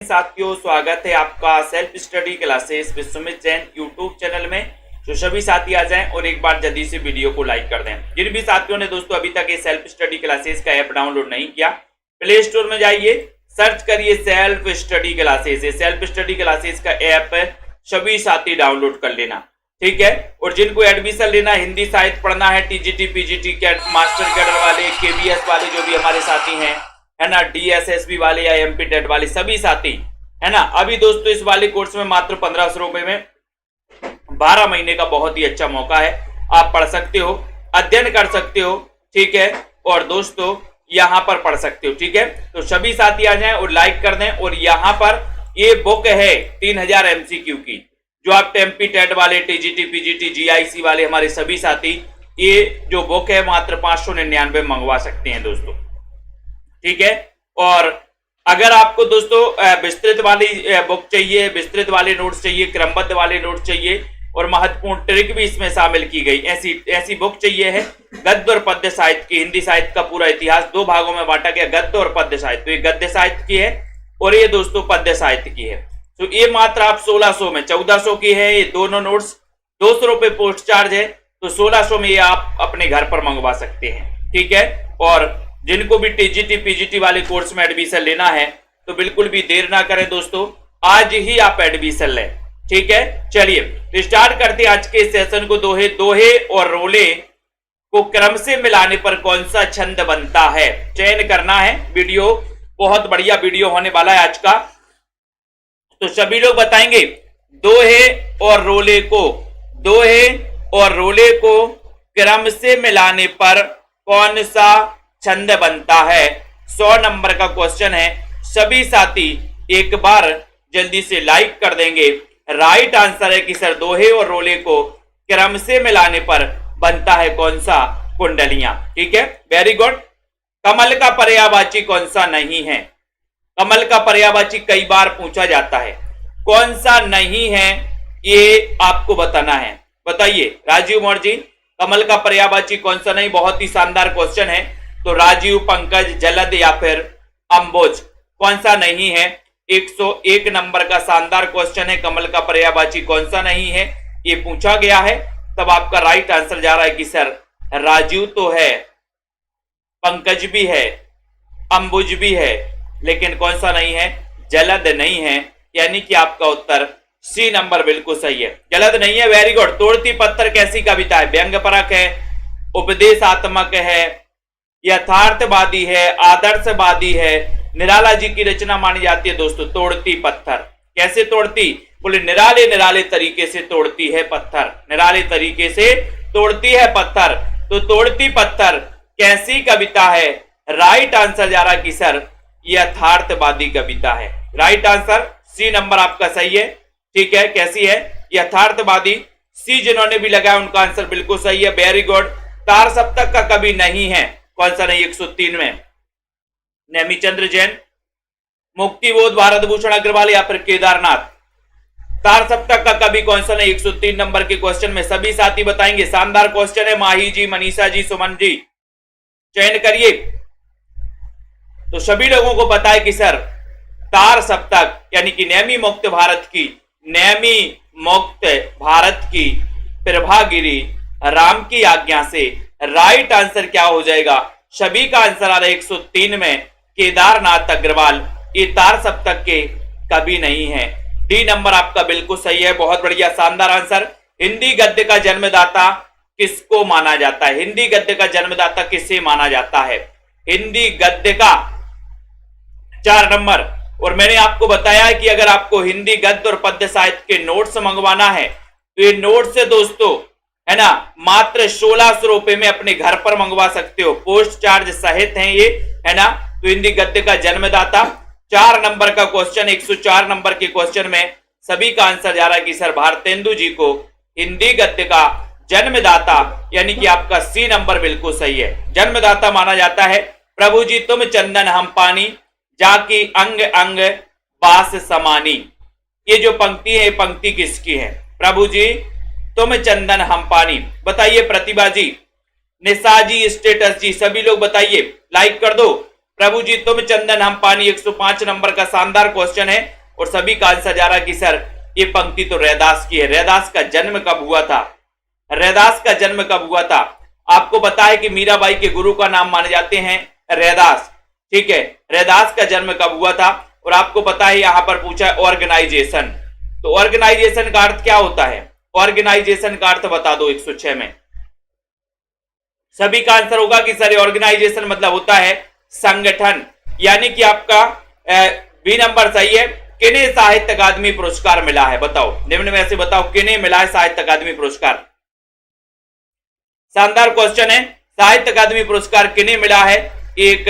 साथियों, स्वागत है आपका self study classes with Sumit Jain YouTube channel में। तो सभी साथी आ जाएं और एक बार जल्दी से वीडियो को लाइक कर दें। जिन भी साथियों ने दोस्तों अभी तक ये सेल्फ स्टडी क्लासेस का ऐप डाउनलोड नहीं किया, प्ले स्टोर में जाइए, सर्च करिए सेल्फ स्टडी क्लासेस। ये सेल्फ स्टडी क्लासेस का ऐप सभी साथी डाउनलोड कर लेना, ठीक है। और जिनको एडमिशन लेना, हिंदी साहित्य पढ़ना है, टीजीटी पीजीटी कैट मास्टर कैडर वाले, केबीएस वाले जो भी हमारे साथी हैं, है ना, डीएसएसबी वाले या एमपी टेट वाले सभी साथी, है ना, अभी दोस्तों इस वाले कोर्स में मात्र 1500 रुपए में 12 महीने का बहुत ही अच्छा मौका है। आप पढ़ सकते हो, अध्ययन कर सकते हो, ठीक है, और दोस्तों यहां पर पढ़ सकते हो, ठीक है। तो सभी साथी आ जाएं और लाइक कर दें। और यहां पर ये बुक है 3000 एमसीक्यू की, जो आप एमपी टेट वाले, टीजीटी पीजीटी जीआईसी वाले हमारे सभी साथी ये जो बुक है मात्र 599 मंगवा सकते हैं दोस्तों, ठीक है। और अगर आपको दोस्तों विस्तृत वाली बुक चाहिए, विस्तृत वाले नोट्स चाहिए, क्रमबद्ध वाले नोट्स चाहिए और महत्वपूर्ण ट्रिक भी इसमें शामिल की गई, ऐसी बुक चाहिए है। गद्य और पद्य साहित्य की, हिंदी साहित्य का पूरा इतिहास 2 भागों में बांटा गया, गद्य और पद्य साहित्य। तो ये गद्य साहित्य की है और ये दोस्तों पद्य साहित्य की है। तो ये मात्र आप 1600 में, 1400 की है ये दोनों नोट्स, 200 रुपए पोस्ट चार्ज है। तो 1600 में ये आप अपने घर पर मंगवा सकते हैं, ठीक है। और जिनको भी टीजीटी पीजीटी वाले कोर्स में एडमिशन लेना है तो बिल्कुल भी देर ना करें दोस्तों, आज ही आप एडमिशन लें, ठीक है। चलिए तो स्टार्ट करते हैं आज के सेशन को। दोहे और रोले को क्रम से मिलाने पर कौन सा छंद बनता है, चयन करना है। वीडियो बहुत बढ़िया वीडियो होने वाला है आज का। तो सभी लोग बताएंगे दोहे और रोले को क्रम से मिलाने पर कौन सा छंद बनता है। 100 नंबर का क्वेश्चन है। सभी साथी एक बार जल्दी से लाइक कर देंगे। राइट आंसर है कि सर दोहे और रोले को क्रम से मिलाने पर बनता है कौन सा, कुंडलियां, ठीक है, वेरी गुड। कमल का पर्यायवाची कौन सा नहीं है, कमल का पर्यायवाची कई बार पूछा जाता है, कौन सा नहीं है ये आपको बताना है। बताइए राजीव मौर्य जी, कमल का पर्यायवाची कौन सा नहीं, बहुत ही शानदार क्वेश्चन है। तो राजीव, पंकज, जलद या फिर अंबोज, कौन सा नहीं है। 101 नंबर का शानदार क्वेश्चन है, कमल का पर्यायवाची कौन सा नहीं है ये पूछा गया है। तब आपका राइट आंसर जा रहा है कि सर राजीव तो है, पंकज भी है, अंबुज भी है, लेकिन कौन सा नहीं है, जलद नहीं है। यानी कि आपका उत्तर सी नंबर बिल्कुल सही है, जलद नहीं है, वेरी गुड। तोड़ती पत्थर कैसी कविता है, व्यंग्यपरक है, उपदेशात्मक है, यथार्थवादी है, आदर्शवादी है, निराला जी की रचना मानी जाती है दोस्तों। तोड़ती पत्थर कैसे तोड़ती, बोले निराले निराले तरीके से तोड़ती है पत्थर, निराले तरीके से तोड़ती है पत्थर। तो तोड़ती पत्थर कैसी कविता है, राइट आंसर जा रहा कि सर यथार्थवादी कविता है। राइट आंसर सी नंबर आपका सही है, ठीक है। कैसी है, यथार्थवादी। सी जिन्होंने भी लगाया उनका आंसर बिल्कुल सही है, वेरी गुड। तार सप्तक का कवि नहीं है, कौन सा नहीं, 103 में नेमीचंद्र जैन, मुक्तिबोध भारत भूषण अग्रवाल या फिर केदारनाथ। तार सप्तक का कवि कौन सा नहीं, 103 नंबर के क्वेश्चन में सभी साथी बताएंगे। शानदार क्वेश्चन है। माही जी, मनीषा जी, सुमन जी, चयन करिए। तो सभी लोगों को पता है कि सर तार सप्तक यानी कि नेमी मुक्त भारत की प्रभागिरी राम की आज्ञा से राइट आंसर क्या हो जाएगा। सभी का आंसर आ रहा है 103 में केदारनाथ अग्रवाल, ये तार सप्तक के कवि नहीं है। डी नंबर आपका बिल्कुल सही है, बहुत बढ़िया, शानदार आंसर। हिंदी गद्य का जन्मदाता किसको माना जाता है, हिंदी गद्य का जन्मदाता किसे माना जाता है, हिंदी गद्य का 4 नंबर। और मैंने आपको बताया है कि अगर आपको हिंदी गद्य और पद्य साहित्य के नोट्स मंगवाना है तो ये नोट्स से दोस्तों, है ना, मात्र 1600 रुपए में अपने घर पर मंगवा सकते हो, पोस्ट चार्ज सहित हैं ये, है ना। तो हिंदी गद्य का जन्मदाता 4 नंबर का क्वेश्चन, 104 नंबर के क्वेश्चन में सभी का आंसर जा रहा है कि सर भारतेंदु जी को हिंदी गद्य का जन्मदाता यानी कि आपका सी नंबर बिल्कुल सही है, जन्मदाता माना जाता है। प्रभु जी तुम चंदन हम पानी, जाकी अंग अंग बास समानी, ये जो पंक्ति है, पंक्ति किसकी है, प्रभु जी तुम चंदन हम पानी। बताइए प्रतिभा जी, निशा जी, स्टेटस जी, सभी लोग बताइए, लाइक कर दो। प्रभु जी तुम चंदन हम पानी 105 नंबर का शानदार क्वेश्चन है और सभी का आंसर जा रहा कि सर ये पंक्ति तो रैदास की है। रैदास का जन्म कब हुआ था? रैदास का जन्म कब हुआ था? आपको पता है कि मीराबाई के गुरु का नाम माने जाते हैं रैदास, ठीक है। रैदास का जन्म कब हुआ था? और आपको पता है यहां पर पूछा है ऑर्गेनाइजेशन, तो ऑर्गेनाइजेशन का अर्थ क्या होता है? ऑर्गेनाइजेशन का अर्थ बता दो 106 में। सभी का आंसर होगा कि सर ऑर्गेनाइजेशन मतलब होता है संगठन, यानी कि आपका बी नंबर सही है। किन्हें साहित्य अकादमी पुरस्कार मिला है? बताओ, निम्न में से बताओ किन्हें मिला है साहित्य अकादमी पुरस्कार? शानदार क्वेश्चन है, साहित्य अकादमी पुरस्कार किन्हें मिला है? एक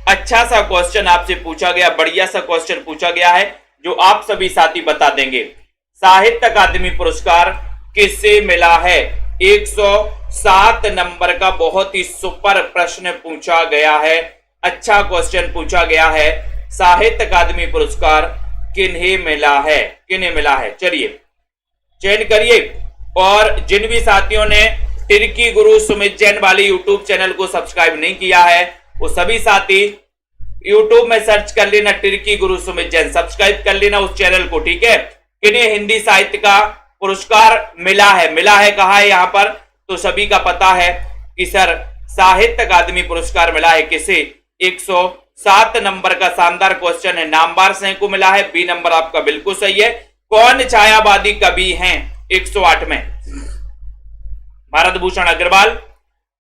अच्छा सा क्वेश्चन आपसे पूछा गया, बढ़िया सा क्वेश्चन पूछा गया है जो आप सभी साथी बता देंगे। साहित्य अकादमी पुरस्कार किससे मिला है? 107 नंबर का बहुत ही सुपर प्रश्न पूछा गया है, अच्छा क्वेश्चन पूछा गया है। साहित्य अकादमी पुरस्कार किन्हें मिला है? किन्हें मिला है? चलिए चयन करिए। और जिन भी साथियों ने तिरकी गुरु सुमित जैन वाले यूट्यूब चैनल को सब्सक्राइब नहीं किया है वो सभी साथी यूट्यूब में सर्च कर लेना तिरकी गुरु सुमित जैन, सब्सक्राइब कर लेना उस चैनल को, ठीक है। किन्हें हिंदी साहित्य का पुरस्कार मिला है? मिला है कहा है यहां पर? तो सभी का पता है कि सर साहित्य अकादमी पुरस्कार मिला है किसे? 107 नंबर का शानदार क्वेश्चन है, नामवार सिंह को मिला है। बी नंबर आपका बिल्कुल सही है। कौन छायावादी कवि हैं 108 में? भारत भूषण अग्रवाल,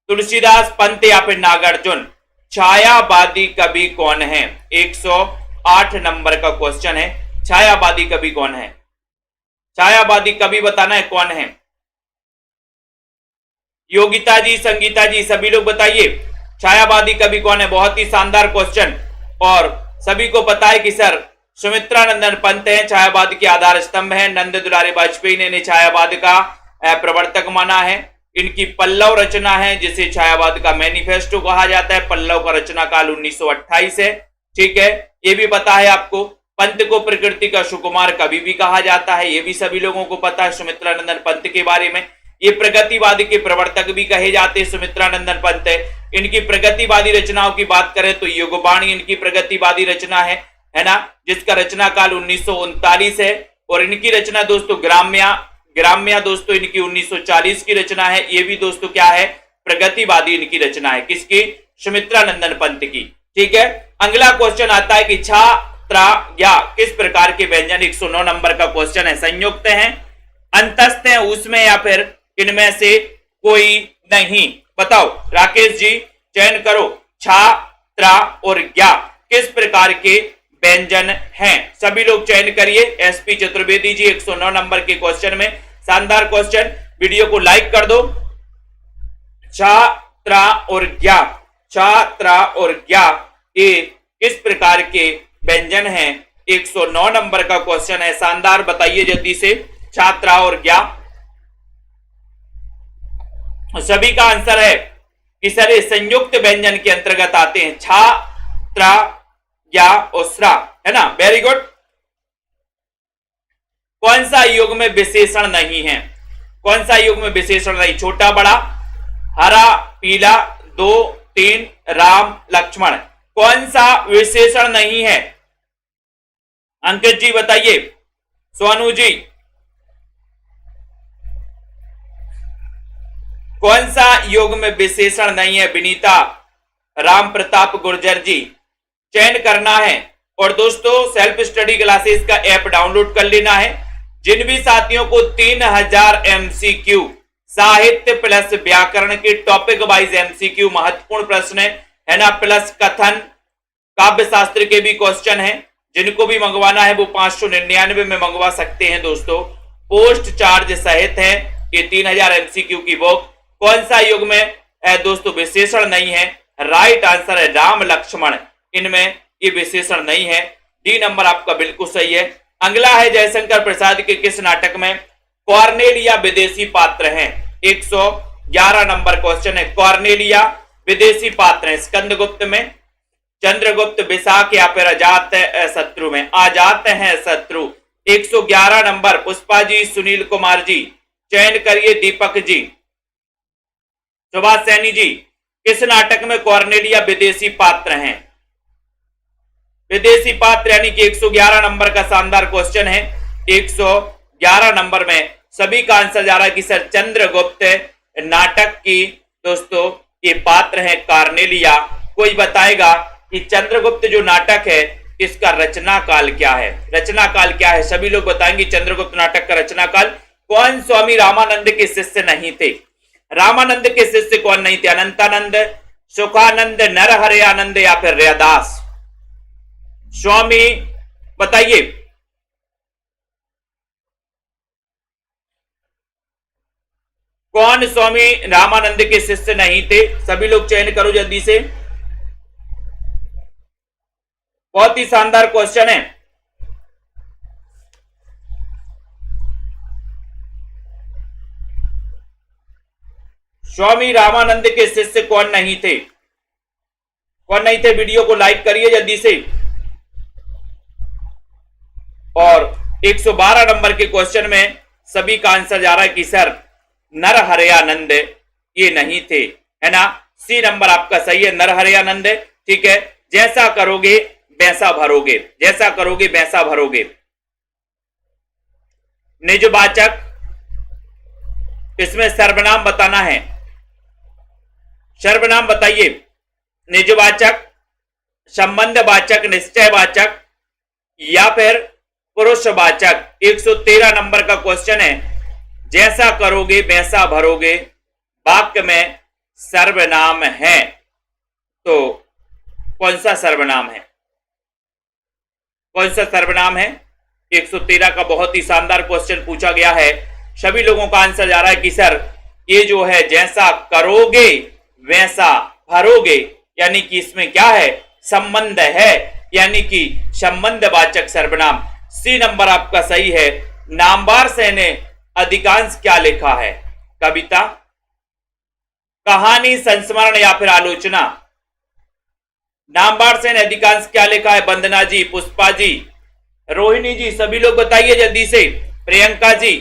तुलसीदास, पंत या फिर नागार्जुन? छायावादी कवि कौन है? 108 नंबर का क्वेश्चन है, छायावादी कवि कौन है? छायावादी कवि बताना है कौन है। योगिता जी, संगीता जी, सभी लोग बताइए छायावादी कवि कौन है। बहुत ही शानदार क्वेश्चन, और सभी को पता है कि सर सुमित्रा नंदन पंत हैं, छायावाद के आधार स्तंभ हैं। नंद दुलारे वाजपेयी ने इन्हें छायावाद का प्रवर्तक माना है। इनकी पल्लव रचना है जिसे छायावाद का मैनिफेस्टो कहा जाता है। पल्लव का रचना काल 1928 है, ठीक है। ये भी पता है आपको। पंत को प्रकृति का सुकुमार कवि भी कहा जाता है, ये भी सभी लोगों को पता है सुमित्रा नंदन पंत के बारे में। ये प्रगतिवाद के प्रवर्तक भी कहे जाते हैं सुमित्रा नंदन पंत। इनकी प्रगतिवादी रचनाओं की बात करें तो युगबाणी इनकी प्रगतिवादी रचना है ना, जिसका रचना काल 1939 है। और इनकी रचना दोस्तों ग्राम्या दोस्तों इनकी 1940 की रचना है। ये भी दोस्तों क्या है? प्रगतिवादी इनकी रचना है। किसकी? सुमित्रा नंदन पंत की, ठीक है। अगला क्वेश्चन आता है कि छा त्रा या किस प्रकार के व्यंजन? 109 नंबर का क्वेश्चन है। संयुक्त हैं, अंतस्थ हैं, उसमें या फिर इनमें से कोई नहीं? बताओ राकेश जी, चयन करो। छा त्रा और या किस प्रकार के व्यंजन हैं? सभी लोग चयन करिए। एसपी चतुर्वेदी जी 109 नंबर के क्वेश्चन में, शानदार क्वेश्चन, वीडियो को लाइक कर दो। छा त्रा और या, छा त्रा और या ये किस प्रकार के व्यंजन हैं? 109 नंबर का क्वेश्चन है, शानदार, बताइए जल्दी से। छात्रा और क्या? सभी का आंसर है कि सर ये संयुक्त व्यंजन के अंतर्गत आते हैं। छा त्रा या और स्रा, है ना, वेरी गुड। कौन सा युग में विशेषण नहीं है? कौन सा युग में विशेषण नहीं? छोटा बड़ा, हरा पीला, 2 3, राम लक्ष्मण, कौन सा विशेषण नहीं है? अंकित जी बताइए, सोनू जी कौन सा युग में विशेषण नहीं है? विनीता, राम प्रताप गुर्जर जी, चयन करना है। और दोस्तों सेल्फ स्टडी क्लासेस का ऐप डाउनलोड कर लेना है। जिन भी साथियों को 3000 एमसीक्यू साहित्य प्लस व्याकरण के टॉपिक वाइज एमसीक्यू महत्वपूर्ण प्रश्न है ना, प्लस कथन काव्य शास्त्र के भी क्वेश्चन हैं, जिनको भी मंगवाना है वो 599 में मंगवा सकते हैं दोस्तों, पोस्ट चार्ज सहित है ये 3000 एमसीक्यू की बुक। कौन सा युग में दोस्तों विशेषण नहीं है? राइट आंसर है राम लक्ष्मण, इनमें ये विशेषण नहीं है। डी नंबर आपका बिल्कुल सही है। अगला है जयशंकर प्रसाद के किस नाटक में कॉर्नेलिया विदेशी पात्र हैं? 111 नंबर क्वेश्चन है। कॉर्नेलिया विदेशी पात्र हैं स्कंदगुप्त में, चंद्रगुप्त, विशाख या फिर अजात शत्रु में? अजात है शत्रु। 111 नंबर। पुष्पा जी, सुनील कुमार जी, चयन करिए। दीपक जी, सुभाष सैनी जी, किस नाटक में कॉर्नेलिया विदेशी पात्र हैं? विदेशी पात्र यानी कि 111 नंबर का शानदार क्वेश्चन है। 111 नंबर में सभी का आंसर जा रहा है कि सर चंद्रगुप्त नाटक की दोस्तों ये पात्र है कार्नेलिया। कोई बताएगा कि चंद्रगुप्त जो नाटक है इसका रचना काल क्या है? रचना काल क्या है? सभी लोग बताएंगे चंद्रगुप्त नाटक का रचना काल। कौन स्वामी रामानंद के शिष्य नहीं थे? रामानंद के शिष्य कौन नहीं थे? अनंतानंद, सुखानंद, नरहरयानंद या फिर रैदास? स्वामी बताइए। कौन स्वामी रामानंद के शिष्य नहीं थे? सभी लोग चयन करो जल्दी से। बहुत ही शानदार क्वेश्चन है। स्वामी रामानंद के शिष्य कौन नहीं थे? कौन नहीं थे? वीडियो को लाइक करिए जल्दी से। और 112 नंबर के क्वेश्चन में सभी का आंसर जा रहा है कि सर नरहरयानंद ये नहीं थे, है ना। सी नंबर आपका सही है, नरहरयानंद। ठीक है, जैसा करोगे वैसा भरोगे, जैसा करोगे वैसा भरोगे। निजवाचक, इसमें सर्वनाम बताना है। सर्वनाम बताइए। निजवाचक, संबंधवाचक, निश्चयवाचक या फिर पुरुषवाचक। 113 नंबर का क्वेश्चन है। जैसा करोगे वैसा भरोगे वाक्य में सर्वनाम है, तो कौन सा सर्वनाम है? कौन सा सर्वनाम है? 113 का बहुत ही शानदार क्वेश्चन पूछा गया है। सभी लोगों का आंसर जा रहा है कि सर ये जो है जैसा करोगे वैसा भरोगे, यानी कि इसमें क्या है? संबंध है, यानी कि संबंधवाचक सर्वनाम। सी नंबर आपका सही है। नामवार से ने अधिकांश क्या लिखा है? कविता, कहानी, संस्मरण या फिर आलोचना? नामवार से ने अधिकांश क्या लिखा है? वंदना जी, पुष्पा जी, रोहिणी जी, सभी लोग बताइए जल्दी से। प्रियंका जी,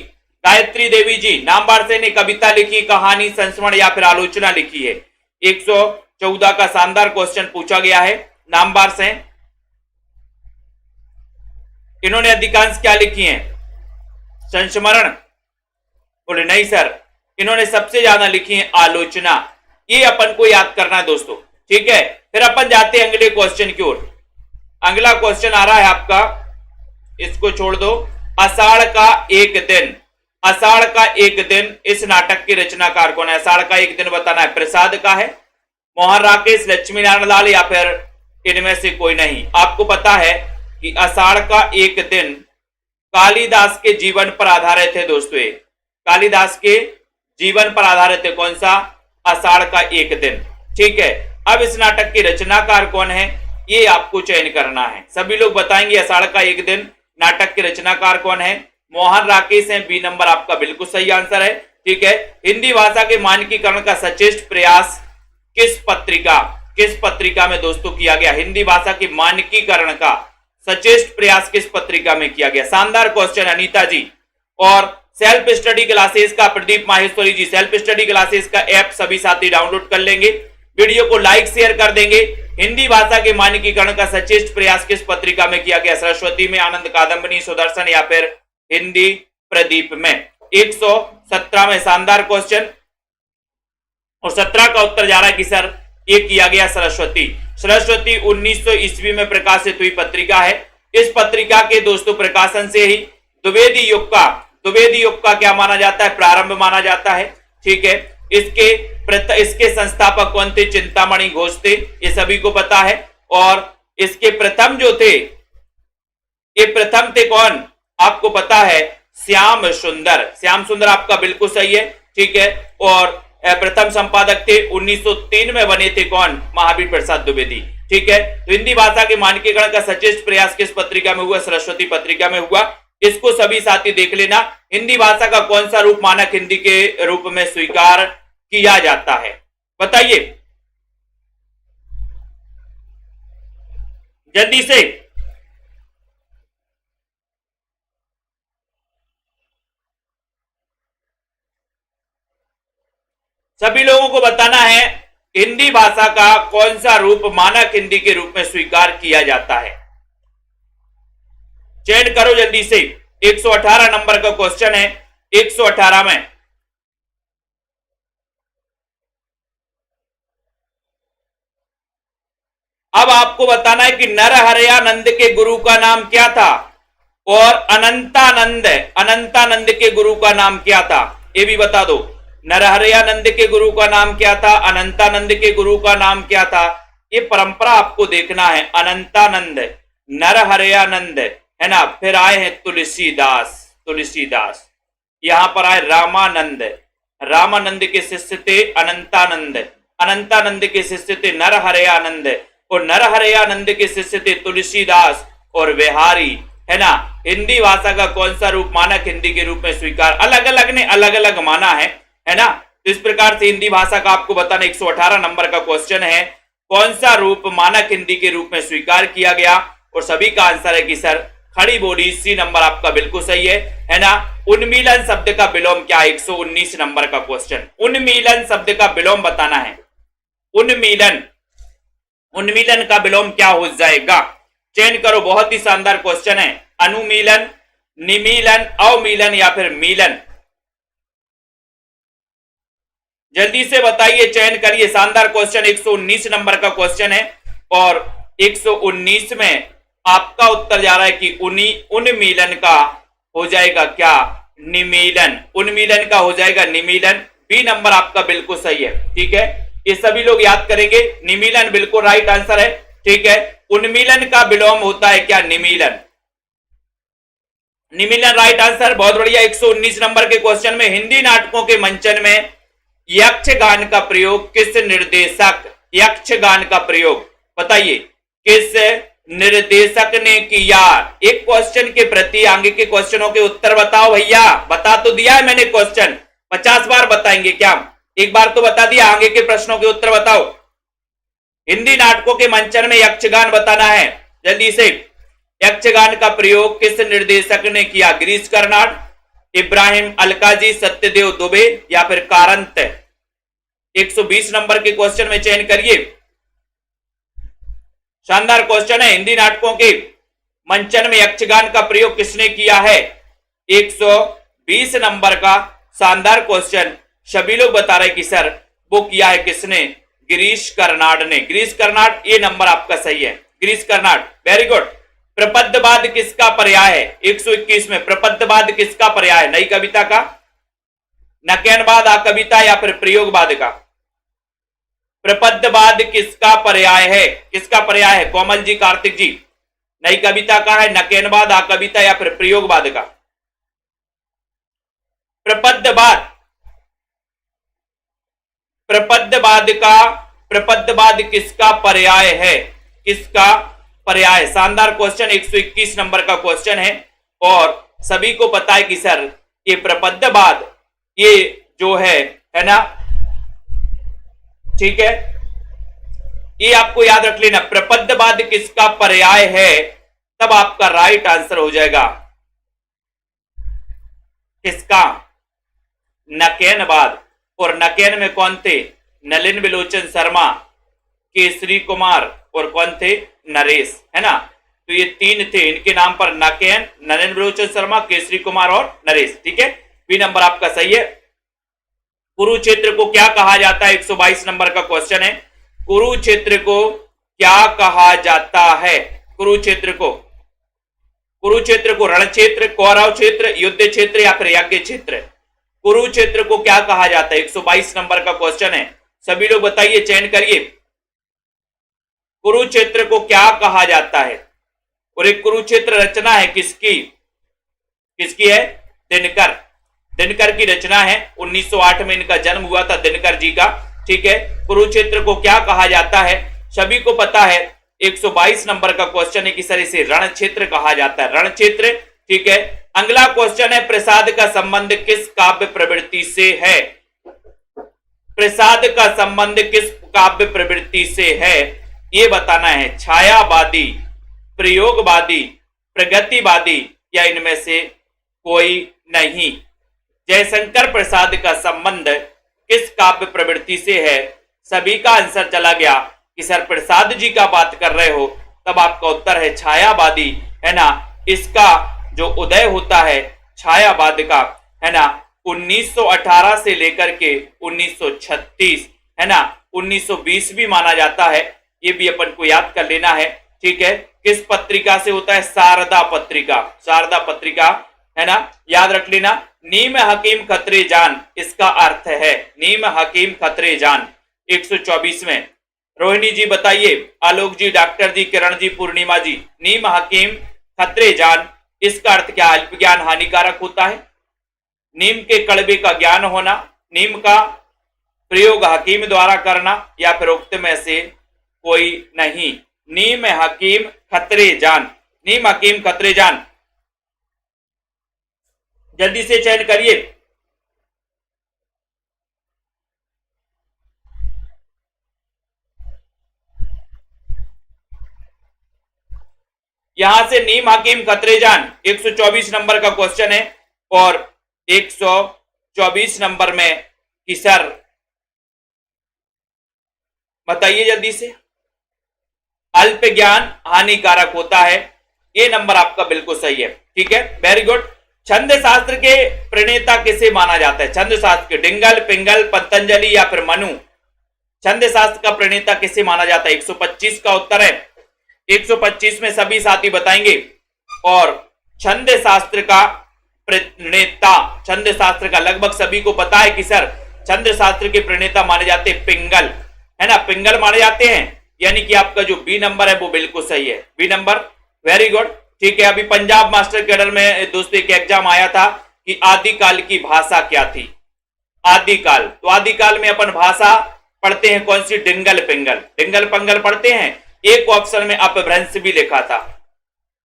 गायत्री देवी जी, नामवार से ने कविता लिखी, कहानी, संस्मरण या फिर आलोचना लिखी है। 114 का शानदार क्वेश्चन पूछा गया है। नामवार से इन्होंने अधिकांश क्या लिखी है? संस्मरण? बोले नहीं सर, इन्होंने सबसे ज्यादा लिखी है आलोचना। ये अपन को याद करना है दोस्तों, ठीक है। फिर अपन जाते हैं अगले क्वेश्चन की ओर। अगला क्वेश्चन आ रहा है आपका, इसको छोड़ दो। आषाढ़ का एक दिन, आषाढ़ का एक दिन इस नाटक के रचनाकार कौन है? आषाढ़ का एक दिन बताना है। प्रसाद का है, मोहन राकेश, लक्ष्मी नारायण लाल या फिर इनमें से कोई नहीं? आपको पता है कि आषाढ़ का एक दिन कालिदास के जीवन पर आधारित है दोस्तों। कालिदास के जीवन पर आधारित है। कौन सा? आषाढ़ का एक दिन। ठीक है, अब इस नाटक के रचनाकार कौन है ये आपको चयन करना है। सभी लोग बताएंगे आषाढ़ का एक दिन नाटक के रचनाकार कौन है? मोहन राकेश है। बी नंबर आपका बिल्कुल सही आंसर है। ठीक है, हिंदी भाषा के मानकीकरण का सचेष्ट प्रयास किस पत्रिका में दोस्तों किया गया? हिंदी भाषा के मानकीकरण का सचेष्ट प्रयास किस पत्रिका में किया गया? शानदार क्वेश्चन अनीता जी। और सेल्फ स्टडी क्लासेस का प्रदीप माहेश्वरी जी, सेल्फ स्टडी क्लासेस का ऐप सभी साथी डाउनलोड कर लेंगे। वीडियो को लाइक शेयर कर देंगे। हिंदी भाषा के मानकीकरण का सचेष्ट प्रयास किस पत्रिका में किया गया? सरस्वती में, आनंद कादंबनी, सुदर्शन या फिर हिंदी प्रदीप में? 117 में शानदार क्वेश्चन। और 17 का उत्तर जा रहा है कि सर ये किया गया सरस्वती। सरस्वती 1900 ईस्वी में प्रकाशित हुई पत्रिका है। इस पत्रिका के दोस्तों प्रकाशन से ही द्विवेदी युग का क्या माना जाता है? प्रारंभ माना जाता है। ठीक है, इसके संस्थापक कौन थे? चिंतामणि घोष थे, ये सभी को पता है। और इसके प्रथम जो थे, ये प्रथम थे कौन? आपको पता है श्याम सुंदर। श्याम सुंदर आपका बिल्कुल सही है। ठीक है, और प्रथम संपादक थे 1903 में बने थे कौन? महावीर प्रसाद द्विवेदी। ठीक है, तो हिंदी भाषा के मानकीकरण का सचेष्ट प्रयास किस पत्रिका में हुआ? सरस्वती पत्रिका में हुआ। इसको सभी साथी देख लेना। हिंदी भाषा का कौन सा रूप मानक हिंदी के रूप में स्वीकार किया जाता है? बताइए जल्दी से। सभी लोगों को बताना है हिंदी भाषा का कौन सा रूप मानक हिंदी के रूप में स्वीकार किया जाता है। चयन करो जल्दी से। 118 नंबर का क्वेश्चन है। 118 में अब आपको बताना है कि नरहरयानंद के गुरु का नाम क्या था और अनंतानंद के गुरु का नाम क्या था, ये भी बता दो। नरहरयानंद के गुरु का नाम क्या था, अनंतानंद के गुरु का नाम क्या था, ये परंपरा आपको देखना है। अनंतानंद, नरहरयानंद, है ना, फिर आए हैं तुलसीदास, यहां पर आए रामानंद के शिष्य थे अनंतानंद के शिष्य थे नरहरयानंद, और नरहरयानंद के शिष्य थे तुलसीदास और बिहारी, है ना। हिंदी भाषा का कौन सा रूप मानक हिंदी के रूप में स्वीकार, अलग अलग ने अलग अलग माना है ना। तो इस प्रकार से हिंदी भाषा का आपको बताना 118 नंबर का क्वेश्चन है, कौन सा रूप मानक हिंदी के रूप में स्वीकार किया गया, और सभी का आंसर है कि सर खड़ी बोली, सी नंबर आपका बिल्कुल सही है ना। उन्मीलन शब्द का विलोम क्या है, 119 नंबर का क्वेश्चन। उन्मीलन शब्द का विलोम बताना है। उन्मीलन का विलोम क्या हो जाएगा, चयन करो। बहुत ही शानदार क्वेश्चन है। अनुमीलन, निमीलन, अवमीलन या फिर मीलन, जल्दी से बताइए, चयन करिए। शानदार क्वेश्चन 119 नंबर का क्वेश्चन है, और 119 में आपका उत्तर जा रहा है कि उन्मीलन का हो जाएगा क्या, निमीलन। उन्मीलन का हो जाएगा निमीलन। बी नंबर आपका बिल्कुल सही है, ठीक है। ये सभी लोग याद करेंगे। निमीलन बिल्कुल राइट आंसर है, ठीक है। उन्मीलन का विलोम होता है क्या, निमीलन। निमीलन राइट आंसर, बहुत बढ़िया। 119 नंबर के क्वेश्चन में हिंदी नाटकों के मंचन में यक्षगान का प्रयोग किस निर्देशक, यक्षगान का प्रयोग बताइए किस निर्देशक ने किया। एक क्वेश्चन के प्रति आगे के क्वेश्चनों के उत्तर बताओ भैया। बता तो दिया है मैंने क्वेश्चन, 50 बार बताएंगे क्या, एक बार तो बता दिया। आगे के प्रश्नों के उत्तर बताओ। हिंदी नाटकों के मंचन में यक्षगान बताना है जल्दी से। यक्षगान का प्रयोग किस निर्देशक ने किया, गिरीश कर्नाड, इब्राहिम अलकाजी, सत्यदेव दुबे या फिर कारंत। 120 नंबर के क्वेश्चन में चयन करिए। शानदार क्वेश्चन है। हिंदी नाटकों के मंचन में यक्षगान का प्रयोग किसने किया है, 120 नंबर का शानदार क्वेश्चन। सभी लोग बता रहे कि सर वो किया है किसने, गिरीश कर्नाड ने। गिरीश कर्नाड, ये नंबर आपका सही है, गिरीश कर्नाड, वेरी गुड। प्रपद्यवाद किसका पर्याय है, 121 में प्रपद्यवाद किसका पर्याय है, नई कविता का, नकेनवाद, कविता या फिर प्रयोगवाद का। प्रपद्यवाद किसका पर्याय है, किसका पर्याय है, कोमल जी, कार्तिक जी, नई कविता का है, नकेनवाद, कविता या फिर प्रयोगवाद का। प्रपद्यवाद किसका पर्याय है, किसका पर्याय। शानदार क्वेश्चन 121 नंबर का क्वेश्चन है, और सभी को पता है कि सर ये प्रपद्यवाद ये जो है ना, ठीक है, ये आपको याद रख लेना। प्रपद्यवाद किसका पर्याय है, तब आपका राइट आंसर हो जाएगा किसका, नकेनवाद। और नकेन में कौन थे, नलिन विलोचन शर्मा, केसरी कुमार और कौन थे, नरेश, है ना। तो ये तीन थे, इनके नाम पर नकेन, नलिन विलोचन शर्मा, केसरी कुमार और नरेश, ठीक है। बी नंबर आपका सही है। कुरुक्षेत्र को क्या कहा जाता है, 122 नंबर का क्वेश्चन है। कुरुक्षेत्र को क्या कहा जाता है, कुरुक्षेत्र को रण क्षेत्र, कौरव क्षेत्र, युद्ध क्षेत्र या फिर यज्ञ क्षेत्र। कुरुक्षेत्र को क्या कहा जाता है, 122 नंबर का क्वेश्चन है। सभी लोग बताइए, चयन करिए। कुरुक्षेत्र को क्या कहा जाता है, और एक कुरुक्षेत्र रचना है किसकी, किसकी है, दिनकर की रचना है। 1908 में इनका जन्म हुआ था, दिनकर जी का, ठीक है। कुरुक्षेत्र को क्या कहा जाता है, सभी को पता है। 122 नंबर का क्वेश्चन है कि सर इसे रण क्षेत्र कहा जाता है, रण क्षेत्र, ठीक है। अगला क्वेश्चन है, प्रसाद का संबंध किस काव्य प्रवृत्ति से है, प्रसाद का संबंध किस काव्य प्रवृत्ति से है, ये बताना है। छायावादी, प्रयोगवादी, प्रगतिवादी या इनमें से कोई नहीं। जयशंकर प्रसाद का संबंध किस काव्य प्रवृत्ति से है, सभी का आंसर चला गया कि सर प्रसाद जी का बात कर रहे हो, तब आपका उत्तर है छायावादी, है ना। इसका जो उदय होता है छायावाद का, है ना, 1918 से लेकर के 1936, है ना, 1920 भी माना जाता है। ये भी अपन को याद कर लेना है। ठीक है, किस पत्रिका से होता है? शारदा पत्रिका, शारदा पत्रिका, है ना, याद रख लेना। नीम हकीम खतरे जान, इसका अर्थ है नीम हकीम खतरे जान, 124 में। रोहिणी जी बताइए, आलोक जी, डॉक्टर जी, किरण जी, पूर्णिमा जी, नीम हकीम खतरे जान, इसका अर्थ क्या? अल्प ज्ञान हानिकारक होता है। नीम के कड़वे का ज्ञान होना, नीम का प्रयोग हकीम द्वारा करना, या फिर उक्त में से कोई नहीं। नीम हकीम खतरे जान, नीम हकीम खतरे जान, जल्दी से चयन करिए। यहां से नीम हकीम खतरे जान 124 नंबर का क्वेश्चन है, और 124 नंबर में कि सर बताइए जल्दी से। अल्प ज्ञान हानिकारक होता है, ये नंबर आपका बिल्कुल सही है। ठीक है, वेरी गुड। छंद शास्त्र के प्रणेता किसे माना जाता है? छंद शास्त्र के डिंगल, पिंगल, पतंजलि या फिर मनु? छंद शास्त्र का प्रणेता किसे माना जाता है? 125 का उत्तर है। 125 में सभी साथी बताएंगे। और छंद शास्त्र का प्रणेता, छंद शास्त्र का लगभग सभी को पता है कि सर छंद शास्त्र के प्रणेता माने जाते हैं पिंगल, है ना, पिंगल माने जाते हैं। यानी कि आपका जो बी नंबर है वो बिल्कुल सही है, बी नंबर, वेरी गुड। ठीक है, अभी पंजाब मास्टर कैडर में दोस्तों एक एग्जाम आया था कि आदिकाल की भाषा क्या थी? आदिकाल, तो आदिकाल में अपन भाषा पढ़ते हैं कौन सी? डिंगल पिंगल, डिंगल पंगल पढ़ते हैं। एक ऑप्शन में अपभ्रंश भी लिखा था,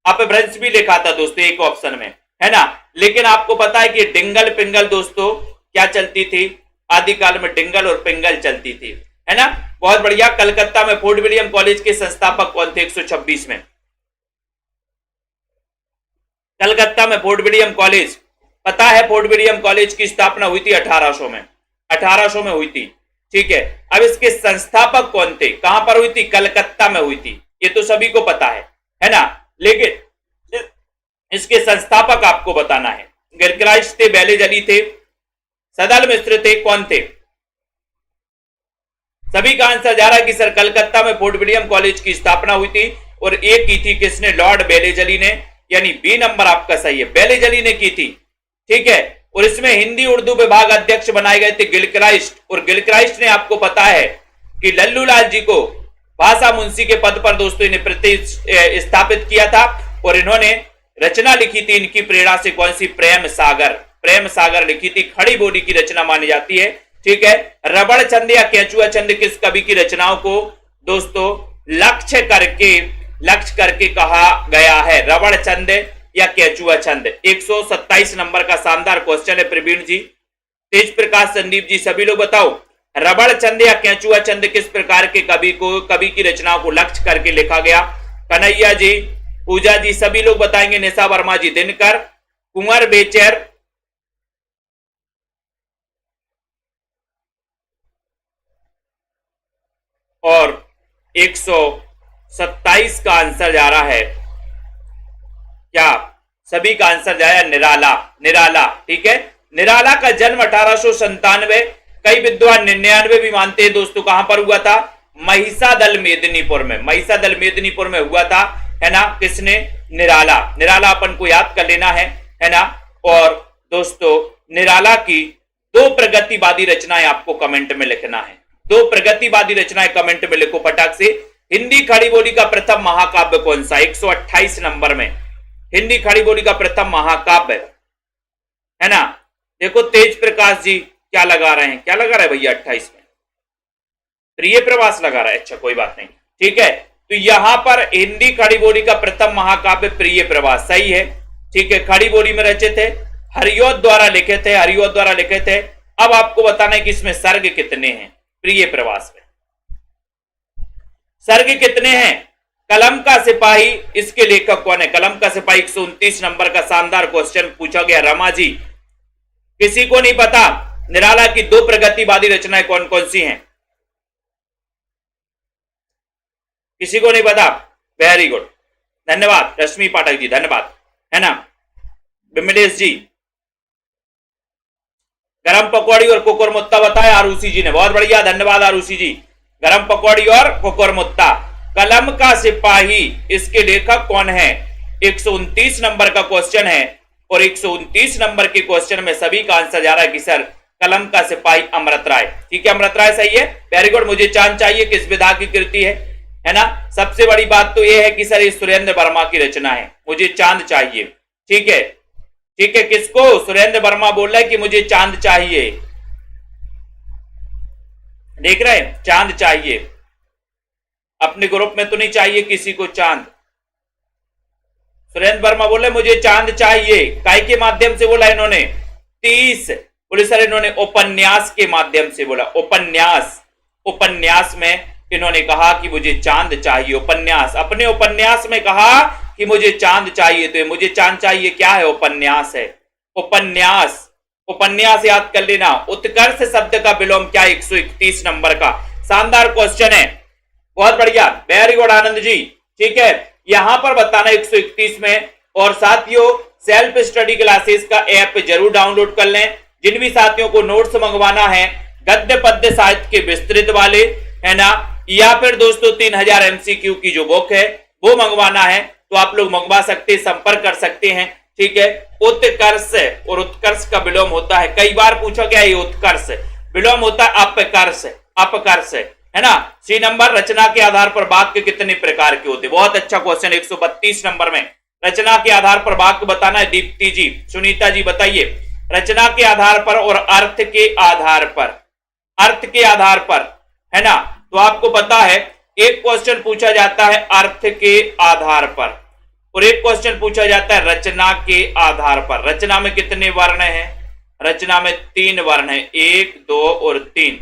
अपभ्रंश भी लिखा था दोस्तों एक ऑप्शन में, है ना। लेकिन आपको पता है कि डिंगल पिंगल दोस्तों क्या चलती थी? आदिकाल में डिंगल और पिंगल चलती थी, है ना। बहुत बढ़िया। कलकत्ता में फोर्ट विलियम कॉलेज के संस्थापक कौन थे? 126 में कलकत्ता में फोर्ट विलियम कॉलेज, पता है फोर्ट विलियम कॉलेज की स्थापना हुई थी 1800 में, 1800 में हुई थी। ठीक है, अब इसके संस्थापक कौन थे? कहां पर हुई थी? कलकत्ता में हुई थी, ये तो सभी को पता है ना। लेकिन इसके संस्थापक आपको बताना है। गिलक्राइस्ट थे, बेलेजली थे, सदल मिश्र थे, कौन थे? सभी का आंसर जा रहा है कि सर कलकत्ता में फोर्ट विलियम कॉलेज की स्थापना हुई थी, और एक की थी किसने? लॉर्ड बेलेजली ने, यानी बी नंबर आपका सही है, बेलेजली ने की थी। ठीक है, और इसमें हिंदी उर्दू विभाग अध्यक्ष बनाए गए थे गिलक्राइस्ट, और गिलक्राइस्ट ने आपको पता है कि लल्लूलाल जी को भाषा मुंशी के पद पर दोस्तों इन्हें प्रतिस्थापित किया था, और इन्होंने रचना लिखी थी इनकी प्रेरणा से, कौन सी? प्रेम सागर, प्रेम सागर लिखी थी, खड़ी बोली की रचना मानी जाती है। ठीक है, रबड़ चंद या केंचुआ चंद किस कवि की रचनाओं को दोस्तों लक्ष्य करके कहा गया है? रबड़ चंद या केंचुआ चंद? 127 नंबर का शानदार क्वेश्चन है प्रवीण जी, तेज प्रकाश, संदीप जी, सभी लोग बताओ, रबड़ चंद या केंचुआ चंद किस प्रकार के कवि की रचनाओं को लक्ष्य करके लिखा गया? कन्हैया जी, पूजा जी, सभी लोग बताएंगे। निशा वर्मा जी, दिनकर, कुंवर बेचर, और 127 का आंसर जा रहा है क्या? सभी का आंसर जाया निराला, निराला। ठीक है, निराला का जन्म 1897, कई विद्वान 99 भी मानते हैं दोस्तों, कहां पर हुआ था? महिषादल मेदिनीपुर में, महिषादल मेदिनीपुर में हुआ था, है ना। किसने? निराला, निराला अपन को याद कर लेना है ना। और दोस्तों निराला की दो प्रगतिवादी रचनाएं आपको कमेंट में लिखना है, दो प्रगतिवादी रचनाएं कमेंट में लिखो फटाक से। हिंदी खड़ी बोली का प्रथम महाकाव्य कौन सा? 128 नंबर में हिंदी खड़ी बोली का प्रथम महाकाव्य, है ना। देखो तेज प्रकाश जी क्या लगा रहे हैं, क्या लगा रहे हैं भैया? 28 में प्रिय प्रवास लगा रहा है, अच्छा कोई बात नहीं। ठीक है, तो यहां पर हिंदी खड़ी बोली का प्रथम महाकाव्य प्रिय प्रवास सही है। ठीक है, खड़ी बोली में रचे थे, हरियोत द्वारा लिखे थे, हरियोत द्वारा लिखे थे। अब आपको बताना है कि इसमें सर्ग कितने हैं? प्रिय प्रवास में सर्ग कितने हैं? कलम का सिपाही, इसके लेखक कौन है? कलम का सिपाही 129 नंबर का शानदार क्वेश्चन पूछा गया। रमा जी, किसी को नहीं पता निराला की दो प्रगतिवादी रचनाएं कौन कौन सी हैं? किसी को नहीं पता? वेरी गुड, धन्यवाद रश्मि पाठक जी, धन्यवाद। है ना। विमलेश जी गरम पकौड़ी और कुकुरमुत्ता बताया आरुषि जी ने, बहुत बढ़िया, धन्यवाद आरुषि जी। गरम पकौड़ी और कुकुरमुत्ता। कलम का सिपाही, इसके लेखक कौन है? 129 नंबर का क्वेश्चन है और 129 नंबर के क्वेश्चन में सभी का आंसर जा रहा है कि सर कलम का सिपाही अमृत राय। ठीक है, अमृत राय सही है, वेरी गुड। मुझे चांद चाहिए किस विधा की कृति है ना। सबसे बड़ी बात तो यह है कि सर ये सुरेंद्र वर्मा की रचना है, मुझे चांद चाहिए। ठीक है, ठीक है, किसको? सुरेंद्र वर्मा बोल रहा है कि मुझे चांद चाहिए, देख रहे हैं, चांद चाहिए। अपने ग्रुप में तो नहीं चाहिए किसी को चांद। सुरेंद्र वर्मा बोले मुझे चांद चाहिए, काय के माध्यम से बोला इन्होंने? 30 बोले सर इन्होंने उपन्यास के माध्यम से बोला, उपन्यास। उपन्यास में इन्होंने कहा कि मुझे चांद चाहिए, उपन्यास, अपने उपन्यास में कहा कि मुझे चांद चाहिए। तो मुझे चांद चाहिए क्या है? उपन्यास है, उपन्यास। उपन्यास याद कर लेना। उत्कर्ष शब्द का विलोम क्या? 131 नंबर का। शानदार क्वेश्चन है, बहुत बढ़िया, वेरी गुड आनंद जी। ठीक है, यहां पर बताना 131 में। और साथियों सेल्फ स्टडी क्लासेस का ऐप जरूर डाउनलोड कर लें। जिन भी साथियों को नोट्स मंगवाना है गद्य पद्य साहित्य के विस्तृत वाले, है ना, या फिर दोस्तों 3000 MCQ की जो बुक है वो मंगवाना है तो आप लोग मंगवा सकते, संपर्क कर सकते हैं। ठीक है, उत्कर्ष और उत्कर्ष का विलोम होता है, कई बार पूछा गया ये उत्कर्ष, विलोम होता है अपकर्ष, अपकर्ष, है ना। सी नंबर, रचना के आधार पर वाक्य कितने प्रकार के होते? बहुत अच्छा क्वेश्चन 132 नंबर में। रचना के आधार पर वाक्य बताना है। दीप्ति जी, सुनीता जी बताइए, रचना के आधार पर और अर्थ के आधार पर, अर्थ के आधार पर, है ना। तो आपको पता है एक क्वेश्चन पूछा जाता है अर्थ के आधार पर और एक क्वेश्चन पूछा जाता है रचना के आधार पर। रचना में कितने वर्ण हैं? रचना में 3 वर्ण है, 1 2 और 3,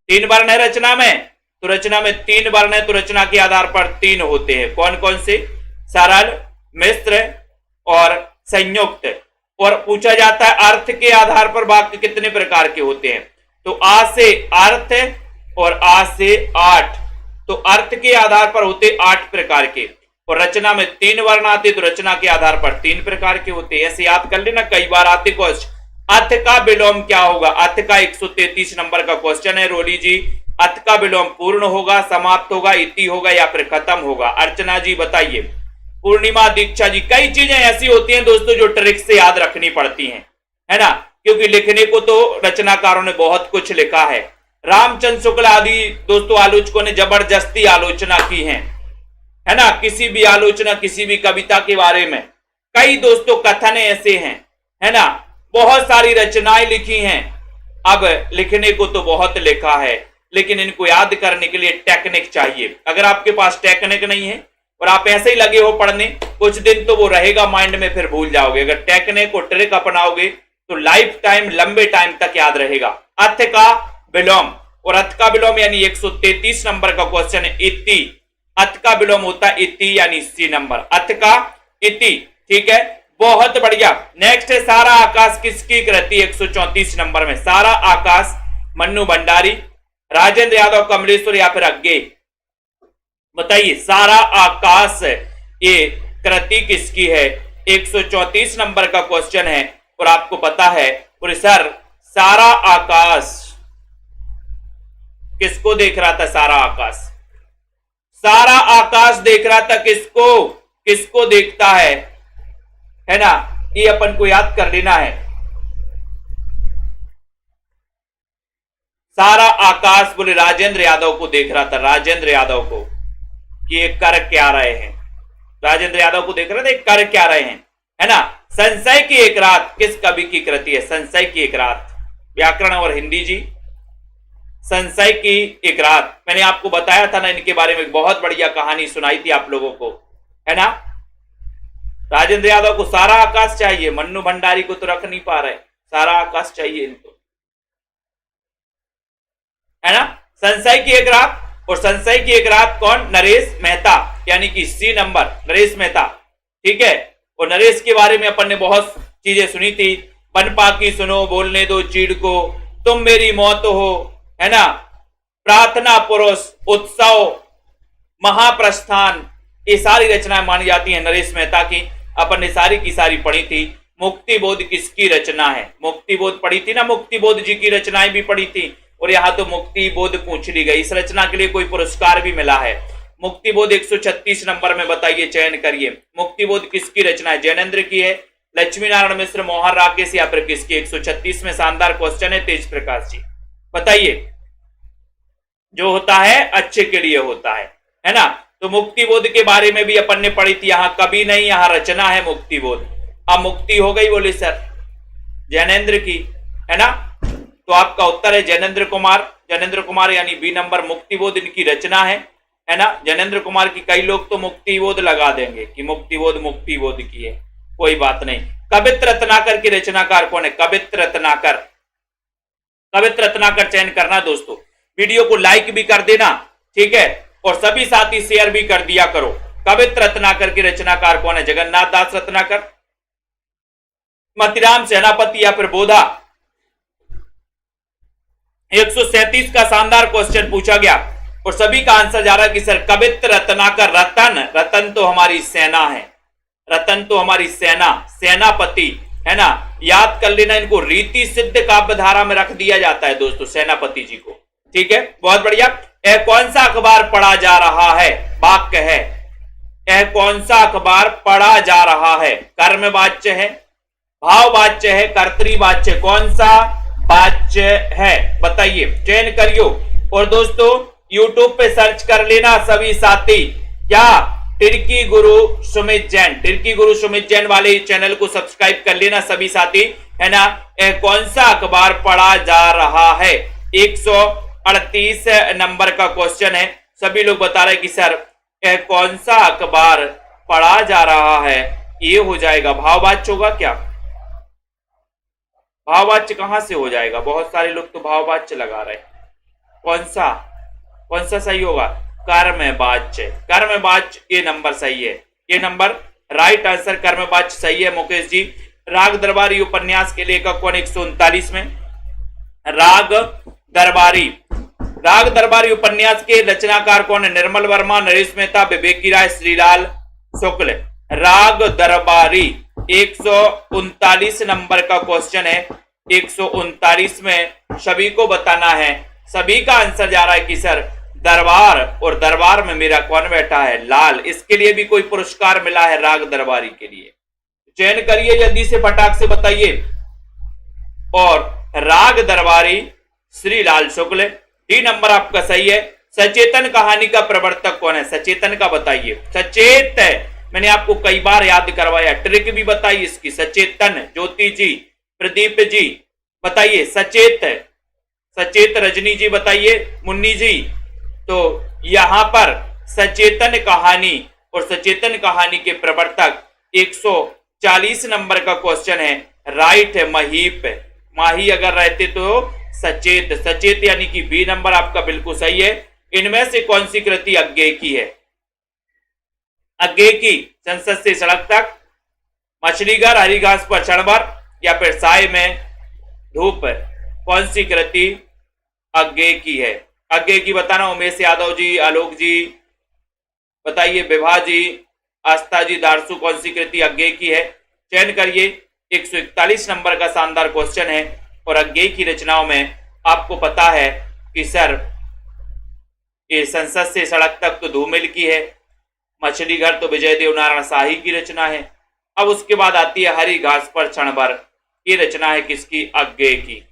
3 वर्ण है रचना में। तो रचना में 3 वर्ण है तो रचना के आधार पर 3 होते हैं। कौन कौन से? सरल, मिश्र और संयुक्त। और पूछा जाता है अर्थ के आधार पर वाक्य कितने प्रकार के होते हैं? तो आ से अर्थ और आ से 8, तो अर्थ के आधार पर होते 8 प्रकार के। और रचना में 3 वर्ण आते तो रचना के आधार पर 3 प्रकार के होते। ऐसे याद कर लेना, कई बार आते क्वेश्चन। अथ का विलोम क्या होगा? अथ का 133 नंबर का क्वेश्चन है रोली जी। अथ का विलोम पूर्ण होगा, समाप्त होगा, इति होगा या फिर खत्म होगा? अर्चना जी बताइए। पूर्णिमा, दीक्षा जी, कई चीजें ऐसी होती हैं दोस्तों जो ट्रिक से याद रखनी पड़ती हैं, है ना, क्योंकि लिखने को तो रचनाकारों ने बहुत कुछ लिखा है। रामचंद्र शुक्ल आदि दोस्तों आलोचकों ने जबरदस्ती आलोचना की है ना, किसी भी आलोचना, किसी भी कविता के बारे में। कई दोस्तों कथन ऐसे हैं, है ना, बहुत सारी रचनाएं लिखी हैं। अब लिखने को तो बहुत लिखा है लेकिन इनको याद करने के लिए टेक्निक चाहिए। अगर आपके पास टेक्निक नहीं है और आप ऐसे ही लगे हो पढ़ने, कुछ दिन तो वो रहेगा माइंड में, फिर भूल जाओगे। अगर टेक्निक और ट्रिक अपनाओगे तो लाइफ टाइम, लंबे टाइम तक याद रहेगा। अर्थ का विलोम, और अर्थ का विलोम यानी 133 नंबर का क्वेश्चन है इति। अर्थ का विलोम होता है इति यानी सी नंबर, अर्थ का इति। ठीक है, बहुत बढ़िया। नेक्स्ट है सारा आकाश किसकी कृति? 134 नंबर में। सारा आकाश मन्नू भंडारी, राजेंद्र यादव, कमलेश्वर या फिर अज्ञे? बताइए, सारा आकाश ये कृति किसकी है? 134 नंबर का क्वेश्चन है और आपको पता है और सर सारा आकाश किसको देख रहा था? सारा आकाश, सारा आकाश देख रहा था किसको? किसको देखता है ना, ये अपन को याद कर लेना है। सारा आकाश बोले राजेंद्र यादव को देख रहा था, राजेंद्र यादव को, कि ये कर क्या रहे हैं। राजेंद्र यादव को देख रहे थे कर क्या रहे हैं, है ना। संशय की एक रात किस कवि की कृति है? संशय की एक रात, व्याकरण और हिंदी जी। संशय की एक रात, मैंने आपको बताया था ना इनके बारे में, बहुत बढ़िया कहानी सुनाई थी आप लोगों को, है ना। राजेंद्र यादव को सारा आकाश चाहिए, मन्नू भंडारी को तो रख नहीं पा रहे, सारा आकाश चाहिए इनको, है ना। संशय की एक रात, और संशय की एक रात कौन? नरेश मेहता, यानी कि सी नंबर, नरेश मेहता। ठीक है, और नरेश के बारे में अपन ने बहुत चीजें सुनी थी। पनपा की सुनो, बोलने दो चीड़ को, तुम मेरी मौत हो, है ना, प्रार्थना पुरुष, उत्सव, महाप्रस्थान, ये सारी रचनाएं मानी जाती हैं नरेश मेहता की। अपन ने सारी की सारी पढ़ी थी। मुक्तिबोध किसकी रचना है? मुक्तिबोध पढ़ी थी ना, मुक्तिबोध जी की रचनाएं भी पढ़ी थी, और यहाँ तो मुक्तिबोध पूछ ली गई। इस रचना के लिए कोई पुरस्कार भी मिला है। मुक्तिबोध 136 नंबर में बताइए, चयन करिए। मुक्तिबोध किसकी रचना है? जैनेन्द्र की है, लक्ष्मी नारायण मिश्र, मोहन राकेश या फिर किसकी? 136 में शानदार क्वेश्चन है तेज प्रकाश जी, बताइए। जो होता है अच्छे के लिए होता है ना। तो मुक्तिबोध के बारे में भी अपन ने पढ़ी थी। यहाँ कवि नहीं, यहाँ रचना है मुक्तिबोध। अब मुक्ति हो गई, बोले सर जैनेन्द्र की, है ना। तो आपका उत्तर है जैनेन्द्र कुमार। जैनेन्द्र कुमार यानी बी नंबर, मुक्तिबोध इनकी रचना है ना। जैनेन्द्र कुमार की। कई लोग तो मुक्तिबोध लगा देंगे कि मुक्तिबोध की है, कोई बात नहीं। कवित्र रत्नाकर की रचनाकार कौन है? कवित्र रत्नाकर। कवित्र रत्नाकर चयन करना दोस्तों। वीडियो को लाइक भी कर देना, ठीक है, और सभी साथी शेयर भी कर दिया करो। कवित्र रत्नाकर की रचनाकार कौन है? जगन्नाथ दास रत्नाकर, मतिराम सेनापति या फिर बोधा? 137 का शानदार क्वेश्चन पूछा गया और सभी का आंसर जा रहा है कि सर कवित्र रत्नाकर। रतन तो हमारी सेना है, रतन तो हमारी सेना, सेनापति, है ना। याद कर लेना, इनको रीति सिद्ध काव्य धारा में रख दिया जाता है दोस्तों, सेनापति जी को, ठीक है। बहुत बढ़िया। यह कौन सा अखबार पढ़ा जा रहा है? वाक्य है। यह कौन सा अखबार पढ़ा जा रहा है? कर्मवाच्य है, भाववाच्य है, कर्तृवाच्य? कौन सा वाच्य है बताइए, चयन करियो। और दोस्तों YouTube पे सर्च कर लेना सभी साथी, क्या टिर्की गुरु सुमित जैन, टिर्की गुरु सुमित जैन वाले चैनल को सब्सक्राइब कर लेना सभी साथी, है ना। यह कौन सा अखबार पढ़ा जा रहा है? 138 नंबर का क्वेश्चन है। सभी लोग बता रहे हैं कि सर यह कौन सा अखबार पढ़ा जा रहा है? ये हो जाएगा भाववाच्य होगा क्या? भाववाच्य कहां से हो जाएगा? बहुत सारे लोग तो भाववाच्य लगा रहे हैं। कौन सा सही होगा? कर्मवाच्य। कर्मवाच्य ये नंबर सही है, ये नंबर राइट आंसर कर्मवाच्य सही है मुकेश जी। राग दरबारी उपन्यास के लेखक कौन? 139 में राग दरबारी। राग दरबारी उपन्यास के रचनाकार कौन है? निर्मल वर्मा, नरेश मेहता, विवेकी राय, श्रीलाल शुक्ल। राग दरबारी 139 नंबर का क्वेश्चन है। 139 में सभी को बताना है, सभी का आंसर जा रहा है कि सर दरबार, और दरबार में मेरा कौन बैठा है? लाल। इसके लिए भी कोई पुरस्कार मिला है राग दरबारी के लिए? चयन करिए जल्दी से, फटाक से बताइए। और राग दरबारी श्रीलाल शुक्ल, डी नंबर आपका सही है। सचेतन कहानी का प्रवर्तक कौन है? सचेतन का बताइए। सचेत है, मैंने आपको कई बार याद करवाया, ट्रिक भी बताई इसकी। सचेतन, ज्योति जी, प्रदीप जी बताइए। सचेत है, सचेत रजनी जी बताइए, मुन्नी जी। तो यहां पर सचेतन कहानी और सचेतन कहानी के प्रवर्तक 140 नंबर का क्वेश्चन है। राइट है महीप, माही अगर रहते तो सचेत। सचेत यानी कि बी नंबर आपका बिल्कुल सही है। इनमें से कौन सी कृति अज्ञेय की है? अज्ञेय की संसद से सड़क तक, मछली घर, हरी घास पर क्षणभर, या फिर साय में धूप? कौन सी कृति अज्ञेय की है? अज्ञेय की बताना। उमेश यादव जी, आलोक जी बताइए, विभा जी, आस्था जी, दारसू, कौन सी कृति अज्ञेय की है? चयन करिए। 141 नंबर का शानदार क्वेश्चन है। और अज्ञेय की रचनाओं में आपको पता है कि सर ये संसद से सड़क तक तो धूमिल की है, मछली घर तो विजय देव नारायण शाही की रचना है। अब उसके बाद आती है हरी घास पर क्षण भर, ये रचना है किसकी? अज्ञेय की।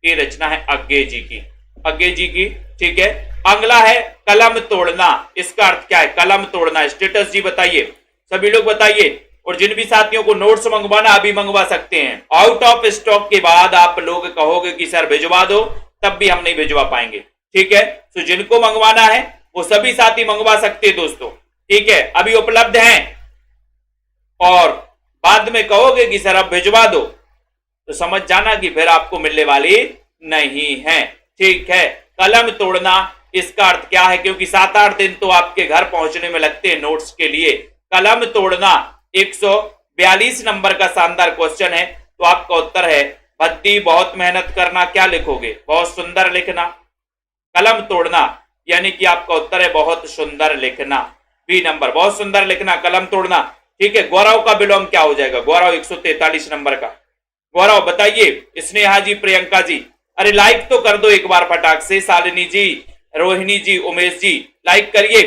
ये रचना है अज्ञेय जी की, अज्ञेय जी की, ठीक है। अगला है कलम तोड़ना। इसका अर्थ क्या है? कलम तोड़ना। स्टेटस जी बताइए, सभी लोग बताइए। और जिन भी साथियों को नोट्स मंगवाना अभी मंगवा सकते हैं। आउट ऑफ स्टॉक के बाद आप लोग कहोगे कि सर भिजवा दो, तब भी हम नहीं भिजवा पाएंगे, ठीक है। तो जिनको मंगवाना है वो सभी साथी मंगवा सकते हैं दोस्तों, ठीक है। अभी उपलब्ध हैं और बाद में कहोगे कि सर अब भिजवा दो, तो समझ जाना कि फिर आपको मिलने वाली नहीं है, ठीक है। कलम तोड़ना, इसका अर्थ क्या है? क्योंकि 7-8 दिन तो आपके घर पहुंचने में लगते हैं नोट्स के लिए। कलम तोड़ना 142 नंबर का शानदार क्वेश्चन है। तो आपका उत्तर है भद्दी, बहुत मेहनत करना। क्या लिखोगे? बहुत सुंदर लिखना। कलम तोड़ना यानी कि आपका उत्तर है बहुत सुंदर लिखना, बी नंबर, बहुत सुंदर लिखना, कलम तोड़ना। ठीक है, गौरव का विलोम क्या हो जाएगा? गौरव 143 नंबर का। गौरव बताइए। स्नेहा जी, प्रियंका जी, अरे लाइक तो कर दो एक बार फटाक से। शालिनी जी, रोहिणी जी, उमेश जी, लाइक करिए।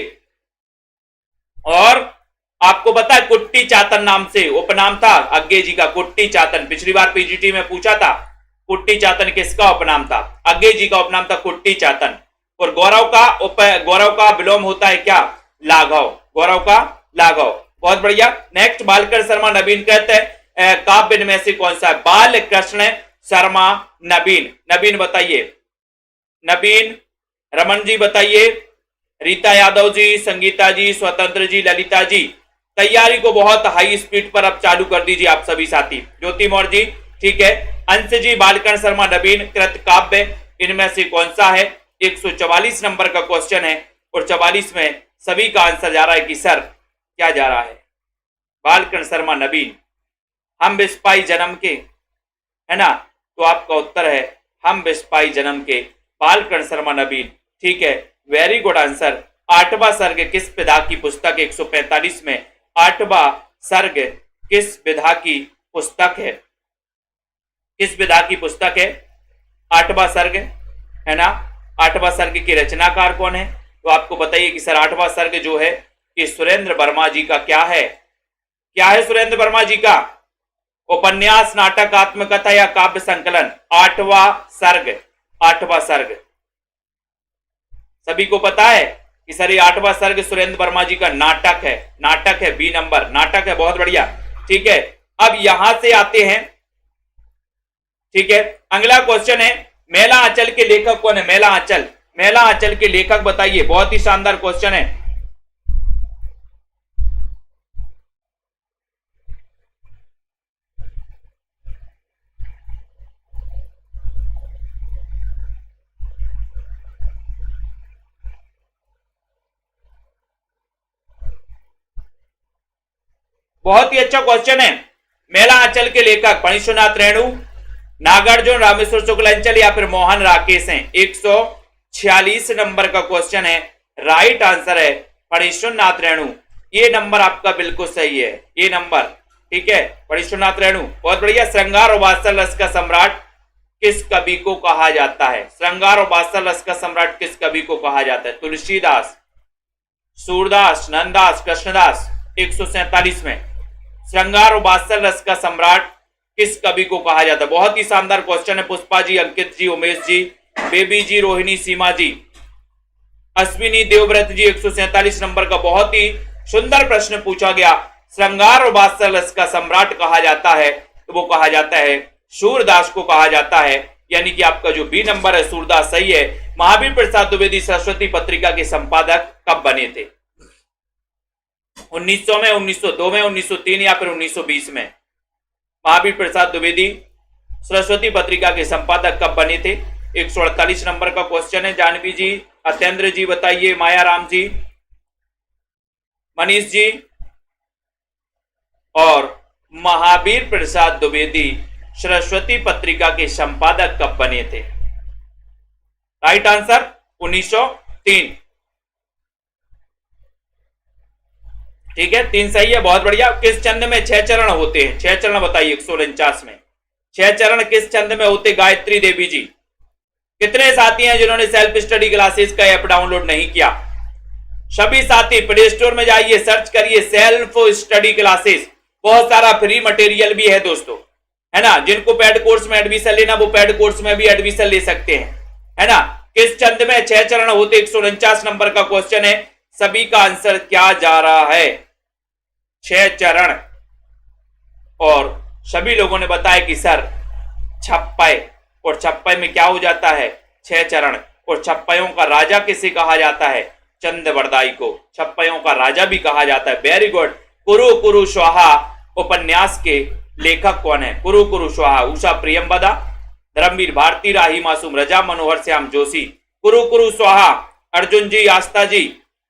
और आपको पता है कुट्टी चातन नाम से उपनाम था अज्ञे जी का, कुट्टी चातन। पिछली बार पीजीटी में पूछा था कुट्टी चातन किसका उपनाम था? अज्ञे जी का उपनाम था कुट्टी चातन। और गौरव का विलोम होता है क्या? लाघव। गौरव का लाघव। बहुत बढ़िया। नेक्स्ट, बालकृष्ण शर्मा नवीन कहते हैं काव्य में से कौन सा है? बालकृष्ण शर्मा नवीन। नवीन बताइए। नवीन। रमन जी बताइए। रीता यादव जी, संगीता जी, स्वतंत्र जी, ललिता जी, तैयारी को बहुत हाई स्पीड पर अब चालू कर दीजिए आप सभी साथी। ज्योति मौर्य जी, ठीक है। अंश जी, बालकृष्ण शर्मा नवीन कृत काव्य इनमें से कौन सा है? 144 नंबर का क्वेश्चन है और 44 में सभी का आंसर जा रहा है कि सर क्या जा रहा है? बालकृष्ण शर्मा नवीन। हम बिस्पाई जन्म के, है ना? तो आपका उत्तर है हम बिस्पाई जन्म के, बालकृष्ण शर्मा नवीन। ठीक है, वेरी गुड आंसर। आठवां सर्ग किस विधा की पुस्तक? 145 में आठवां सर्ग किस विधा की पुस्तक है? किस विधा की पुस्तक है आठवां सर्ग, है ना? आठवां सर्ग के रचनाकार कौन है? तो आपको बताइए कि सर आठवां सर्ग जो है कि सुरेंद्र वर्मा जी का क्या है? क्या है सुरेंद्र वर्मा जी का? उपन्यास, नाटक, आत्मकथा या काव्य संकलन? आठवां सर्ग। आठवां सर्ग सभी को पता है कि सर ये आठवां सर्ग सुरेंद्र वर्मा जी का नाटक है। नाटक है, बी नंबर, नाटक है। बहुत बढ़िया। ठीक है, अब यहां से आते हैं। ठीक है, अगला क्वेश्चन है मेला आंचल के लेखक कौन है? मेला आंचल। मेला आंचल के लेखक बताइए। बहुत ही शानदार क्वेश्चन है। बहुत ही अच्छा क्वेश्चन है। मेला आंचल के लेखक फणीश्वरनाथ रेणु, नागार्जुन, रामेश्वर शुक्लांचल या फिर मोहन राकेश हैं। 146 नंबर का क्वेश्चन है। राइट आंसर है फणीश्वरनाथ रेणु। ये नंबर आपका बिल्कुल सही है, ये नंबर। ठीक है, फणीश्वरनाथ रेणु। बहुत बढ़िया। श्रृंगार और वात्सल रस का सम्राट किस कवि को कहा जाता है? श्रृंगार और वात्सल रस का सम्राट किस कवि को कहा जाता है? तुलसीदास, सूरदास, नंददास, कृष्णदास। 147 में श्रृंगार और वात्सल रस का सम्राट किस कवि को कहा जाता है? बहुत ही शानदार क्वेश्चन है। पुष्पा जी, अंकित जी, उमेश जी, बेबी जी, रोहिणी, सीमा जी, अश्विनी, देवव्रत जी। 147 नंबर का बहुत ही सुंदर प्रश्न पूछा गया। श्रृंगार और वात्सल रस का सम्राट कहा जाता है तो वो कहा जाता है सूरदास को कहा जाता है। यानी कि आपका जो बी नंबर है सूरदास सही है। महावीर प्रसाद द्विवेदी सरस्वती पत्रिका के संपादक कब बने थे? 1900 में, 1902 में, 1903 या फिर 1920 में? महावीर प्रसाद द्विवेदी सरस्वती पत्रिका के संपादक कब बने थे? 148 नंबर का क्वेश्चन है। जानवी जी, अतेंद्र जी बताइए, माया राम जी, मनीष जी। और महावीर प्रसाद द्विवेदी सरस्वती पत्रिका के संपादक कब बने थे? Right answer 1903। ठीक है, 3 सही है। बहुत बढ़िया। किस छंद में 6 चरण होते हैं? 6 चरण बताइए। 149 में 6 चरण किस छंद में होते? गायत्री देवी जी। कितने साथी हैं जिन्होंने सेल्फ स्टडी क्लासेस का ऐप डाउनलोड नहीं किया? सभी साथी प्ले स्टोर में जाइए, सर्च करिए सेल्फ स्टडी क्लासेस। बहुत सारा फ्री मटेरियल भी है दोस्तों, है ना? जिनको पेड कोर्स में एडमिशन लेना वो पेड कोर्स में भी एडमिशन ले सकते हैं, है ना? किस छंद में 6 चरण होते? 149 नंबर का क्वेश्चन है। सभी का आंसर क्या जा रहा है? 6 चरण। और सभी लोगों ने बताया कि सर छप्पय, और छप्पय में क्या हो जाता है? 6 चरण। और छप्पयों का राजा किसे कहा जाता है? चंद्रवरदाई को छप्पयों का राजा भी कहा जाता है। Very good. कुरु कुरु स्वाहा उपन्यास के लेखक कौन है? कुरु कुरु स्वाहा, उषा प्रियंवदा, धर्मवीर भारती, राही मासूम रजा, मनोहर श्याम जोशी। कुरु कुरु स्वाहा अर्जुन जी, आस्था जी,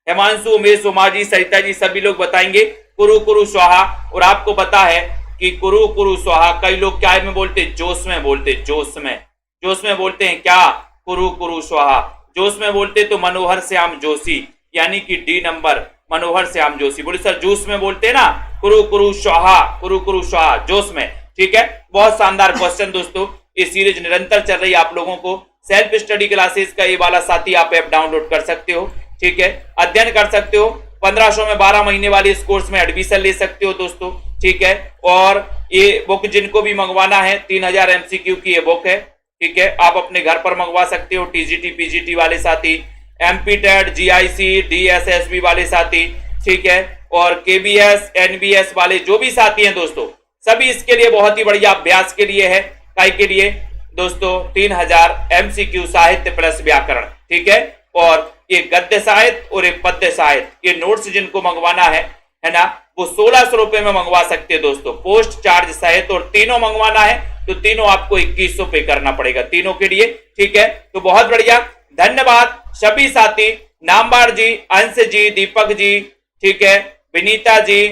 हिमांशु, उमेश, उमा जी, सरिता जी, सभी लोग बताएंगे कुरु कुरु स्वाहा। और आपको पता है कि कुरु कुरु स्वाहा कई लोग क्या में बोलते? जोश में बोलते। जोश में, जोश में बोलते हैं क्या? कुरु कुरु स्वाहा। जोश में बोलते तो मनोहर श्याम जोशी, यानी कि डी नंबर मनोहर श्याम जोशी। बोले सर जूस में बोलते हैं ना, कुरु कुरु स्वाहा जोश में। ठीक है, बहुत शानदार क्वेश्चन दोस्तों। ये सीरीज निरंतर चल रही है आप लोगों को। सेल्फ स्टडी क्लासेस का ये वाला साथी आप ऐप डाउनलोड कर सकते हो। ठीक है, अध्ययन कर सकते हो। 1500 में 12 महीने वाली इस कोर्स में एडमिशन ले सकते हो दोस्तों। ठीक है, और ये बुक जिनको भी मंगवाना है 3000 MCQ की ये बुक है। ठीक है, आप अपने घर पर मंगवा सकते हो। TGT PGT वाले साथी, MPTET GIC DSSB वाले साथी, ठीक है, और KBS NBS वाले जो भी साथी हैं दोस्तों, सभी इसके लिए बहुत ही बढ़िया अभ्यास के लिए है। काय के लिए दोस्तों? 3000 MCQ साहित्य प्लस व्याकरण। ठीक है, और ये गद्य साहित्य और एक पद्य साहित्य, ये नोट्स जिनको मंगवाना है ना, वो 1600 रुपए में मंगवा सकते हैं दोस्तों, पोस्ट चार्ज सहित। और तीनों मंगवाना है तो तीनों आपको 2100 पे करना पड़ेगा तीनों के लिए। ठीक है, तो बहुत बढ़िया, धन्यवाद सभी साथी। नामबार जी, अंश जी, दीपक जी, ठीक है, विनीता जी,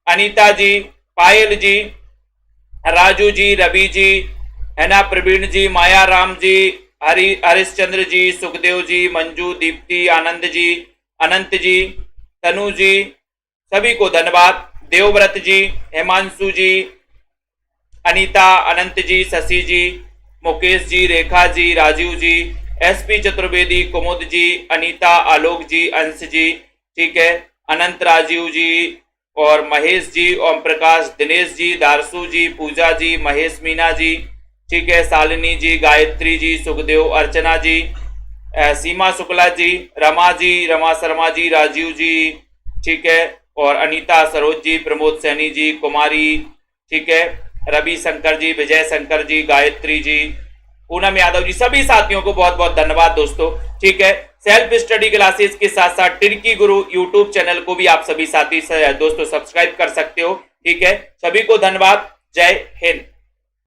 अनीता जी, पायल जी, राजू जी, रवि जी, है ना, प्रवीण जी, माया राम जी, हरिश्चंद्र जी, सुखदेव जी, मंजू, दीप्ति, आनंद जी, अनंत जी, तनु जी, सभी को धन्यवाद। देवव्रत जी, हेमांशु जी, अनीता, अनंत जी, शशि जी, मुकेश जी, रेखा जी, राजीव जी, SP चतुर्वेदी, कुमुद जी, अनीता, आलोक जी, अंश जी, ठीक है, अनंत, राजीव जी और महेश जी, ओम प्रकाश, दिनेश जी, दारसू जी, पूजा जी, महेश मीना जी, ठीक है, शालिनी जी, गायत्री जी, सुखदेव, अर्चना जी, सीमा शुक्ला जी, रमा जी, रमा शर्मा जी, राजीव जी, ठीक है, और अनीता, सरोज जी, प्रमोद सैनी जी, कुमारी, ठीक है, रवि शंकर जी, विजय शंकर जी, गायत्री जी, पूनम यादव जी, सभी साथियों को बहुत बहुत धन्यवाद दोस्तों। ठीक है, सेल्फ स्टडी क्लासेस के साथ साथ टिर्की गुरु यूट्यूब चैनल को भी आप सभी साथी दोस्तों सब्सक्राइब कर सकते हो। ठीक है, सभी को धन्यवाद। जय हिंद।